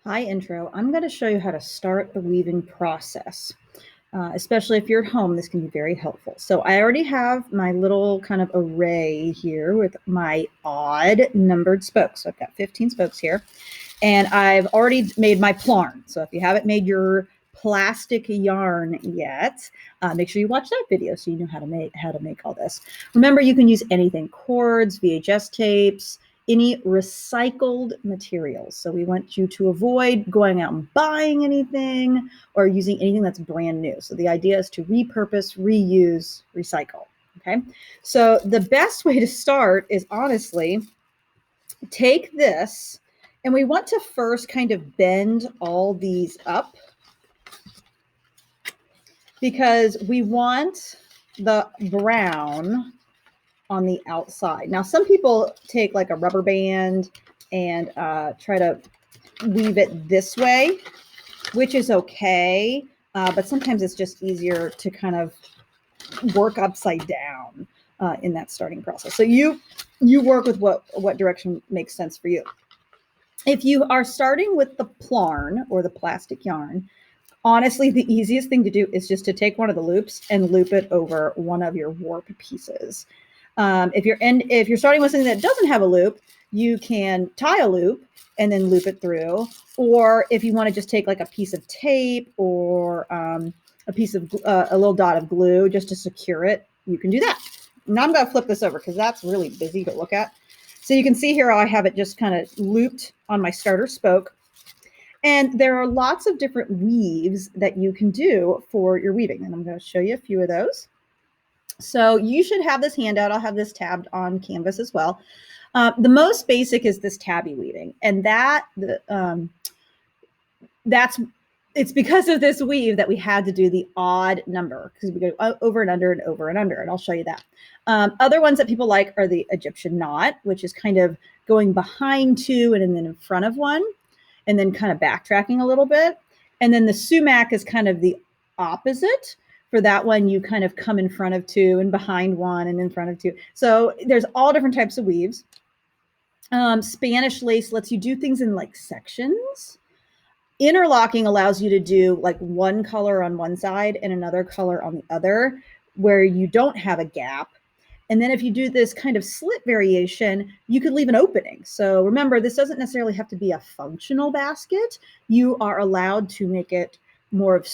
Hi, intro. I'm going to show you how to start the weaving process. Especially if you're at home, this can be very helpful. So I already have my little kind of array here with my odd numbered spokes. So I've got 15 spokes here, and I've already made my plarn. So if you haven't made your plastic yarn yet, make sure you watch that video so you know how to make all this. Remember, you can use anything: cords, VHS tapes, any recycled materials. So we want you to avoid going out and buying anything or using anything that's brand new. So the idea is to repurpose, reuse, recycle. Okay. So the best way to start is honestly take this, and we want to first kind of bend all these up because we want the brown on the outside. Now, some people take like a rubber band and try to weave it this way, which is okay. But sometimes it's just easier to kind of work upside down in that starting process. So you work with what direction makes sense for you. If you are starting with the plarn or the plastic yarn, honestly, the easiest thing to do is just to take one of the loops and loop it over one of your warp pieces. If you're starting with something that doesn't have a loop, you can tie a loop and then loop it through. Or if you want to just take like a piece of tape or a piece of a little dot of glue just to secure it, you can do that. Now I'm going to flip this over because that's really busy to look at. So you can see here I have it just kind of looped on my starter spoke. And there are lots of different weaves that you can do for your weaving. And I'm going to show you a few of those. So you should have this handout. I'll have this tabbed on Canvas as well. The most basic is this tabby weaving. And it's because of this weave that we had to do the odd number, because we go over and under and over and under, and I'll show you that. Other ones that people like are the Egyptian knot, which is kind of going behind two and then in front of one, and then kind of backtracking a little bit. And then the sumac is kind of the opposite. For that one, you kind of come in front of two and behind one and in front of two. So there's all different types of weaves. Spanish lace lets you do things in like sections. Interlocking allows you to do like one color on one side and another color on the other, where you don't have a gap. And then if you do this kind of slit variation, you could leave an opening. So remember, this doesn't necessarily have to be a functional basket. You are allowed to make it more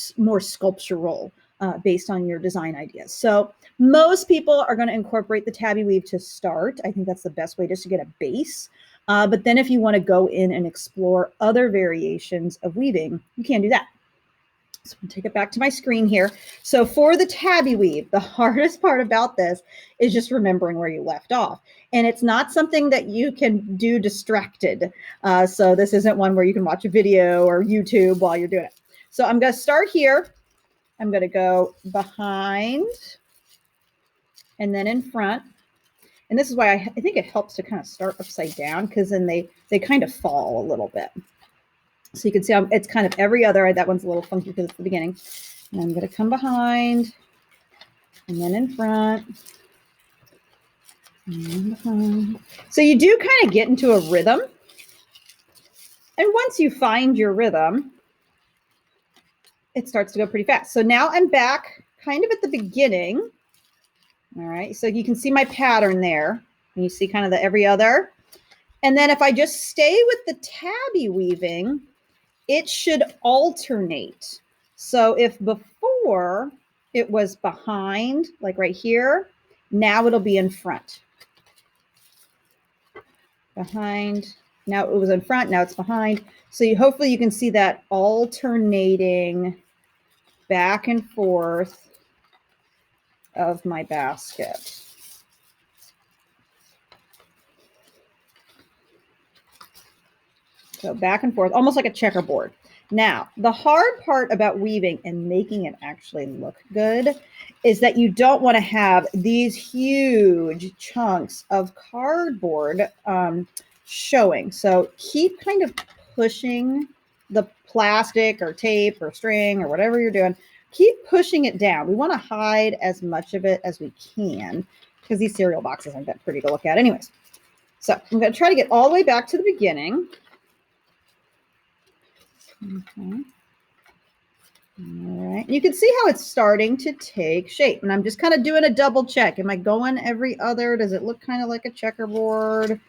sculptural based on your design ideas. So most people are going to incorporate the tabby weave to start. I think that's the best way, just to get a base. But then if you want to go in and explore other variations of weaving, you can do that. So I'm going to take it back to my screen here. So for the tabby weave, the hardest part about this is just remembering where you left off. And it's not something that you can do distracted. So this isn't one where you can watch a video or YouTube while you're doing it. So I'm going to start here. I'm going to go behind and then in front. And this is why I think it helps to kind of start upside down, because then they kind of fall a little bit. So you can see it's kind of every other. That one's a little funky because it's the beginning. And I'm going to come behind and then in front. And behind. So you do kind of get into a rhythm. And once you find your rhythm, it starts to go pretty fast. So now I'm back kind of at the beginning. All right. So you can see my pattern there. And you see kind of the every other. And then if I just stay with the tabby weaving, it should alternate. So if before it was behind, like right here, now it'll be in front. Behind, now it was in front, now it's behind. So hopefully you can see that alternating back and forth of my basket. So back and forth, almost like a checkerboard. Now, the hard part about weaving and making it actually look good is that you don't want to have these huge chunks of cardboard showing. So keep kind of pushing the plastic or tape or string or whatever you're doing. Keep pushing it down. We want to hide as much of it as we can, because these cereal boxes aren't that pretty to look at anyways. So I'm going to try to get all the way back to the beginning. Okay. All right. You can see how it's starting to take shape. And I'm just kind of doing a double check. Am I going every other? Does it look kind of like a checkerboard?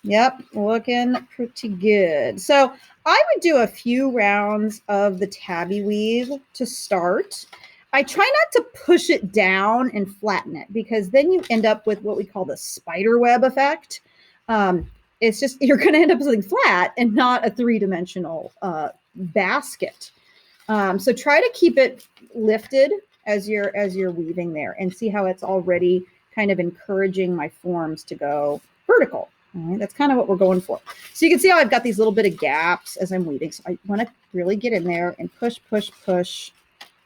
Yep, looking pretty good. So I would do a few rounds of the tabby weave to start. I try not to push it down and flatten it because then you end up with what we call the spider web effect. It's just, you're going to end up with something flat and not a three-dimensional basket. So try to keep it lifted as you're weaving there and see how it's already kind of encouraging my forms to go vertical. All right, that's kind of what we're going for. So you can see how I've got these little bit of gaps as I'm weaving. So I want to really get in there and push, push, push.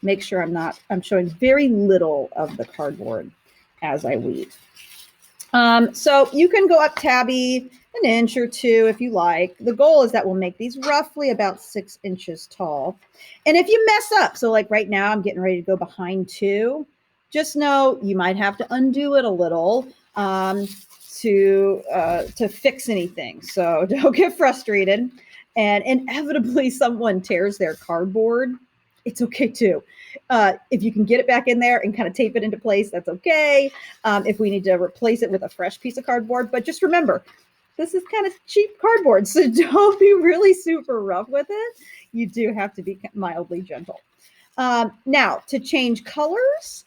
Make sure I'm showing very little of the cardboard as I weave. So you can go up tabby an inch or two if you like. The goal is that we'll make these roughly about 6 inches tall. And if you mess up, so like right now I'm getting ready to go behind 2, just know you might have to undo it a little to fix anything. So don't get frustrated. And inevitably someone tears their cardboard. It's okay too. If you can get it back in there and kind of tape it into place, that's okay. If we need to replace it with a fresh piece of cardboard, but just remember, this is kind of cheap cardboard, so don't be really super rough with it. You do have to be mildly gentle. Now, to change colors,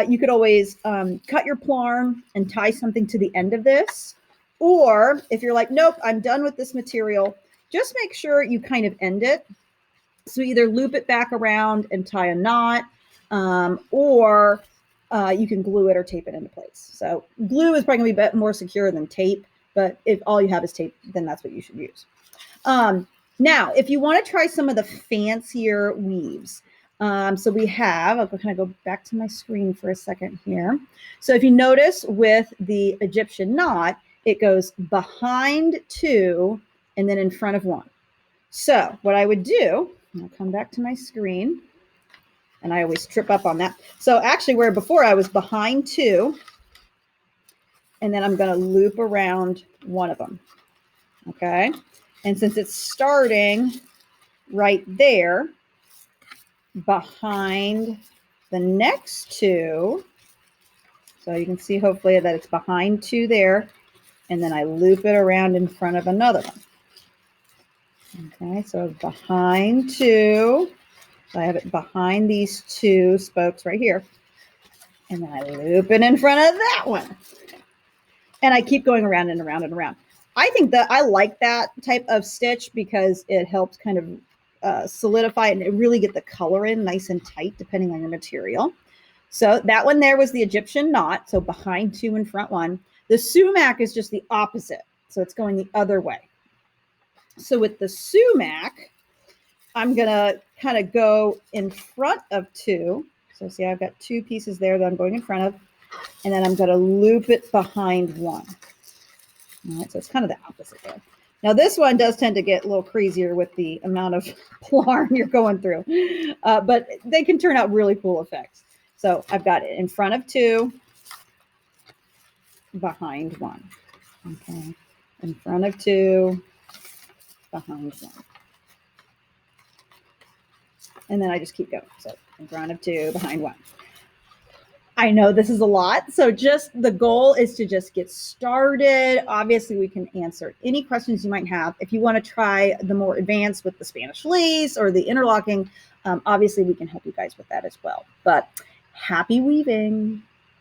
you could always cut your plarn and tie something to the end of this. Or if you're like, nope, I'm done with this material, just make sure you kind of end it. So either loop it back around and tie a knot, or you can glue it or tape it into place. So glue is probably going to be a bit more secure than tape, but if all you have is tape, then that's what you should use. Now, if you want to try some of the fancier weaves, so we have, I'll kind of go back to my screen for a second here. So if you notice with the Egyptian knot, it goes behind 2 and then in front of 1. So what I would do, I'll come back to my screen, and I always trip up on that. So actually where before I was behind 2, and then I'm going to loop around 1 of them. Okay. And since it's starting right there behind the next 2, so you can see hopefully that it's behind 2 there, and then I loop it around in front of another one. Okay, so behind 2, so I have it behind these 2 spokes right here, and then I loop it in front of that one. And I keep going around and around and around. I think that I like that type of stitch because it helps kind of solidify it and really get the color in nice and tight depending on your material. So that one there was the Egyptian knot, so behind 2 and front 1. The sumac is just the opposite, so it's going the other way. So with the sumac, I'm going to kind of go in front of 2. So see, I've got 2 pieces there that I'm going in front of, and then I'm going to loop it behind 1. All right, so it's kind of the opposite there. Now this one does tend to get a little crazier with the amount of plarn you're going through, but they can turn out really cool effects. So I've got it in front of 2, behind 1. Okay, in front of 2, behind 1. And then I just keep going. So in front of 2, behind 1. I know this is a lot. So just the goal is to just get started. Obviously, we can answer any questions you might have. If you want to try the more advanced with the Spanish lace or the interlocking, obviously we can help you guys with that as well. But happy weaving.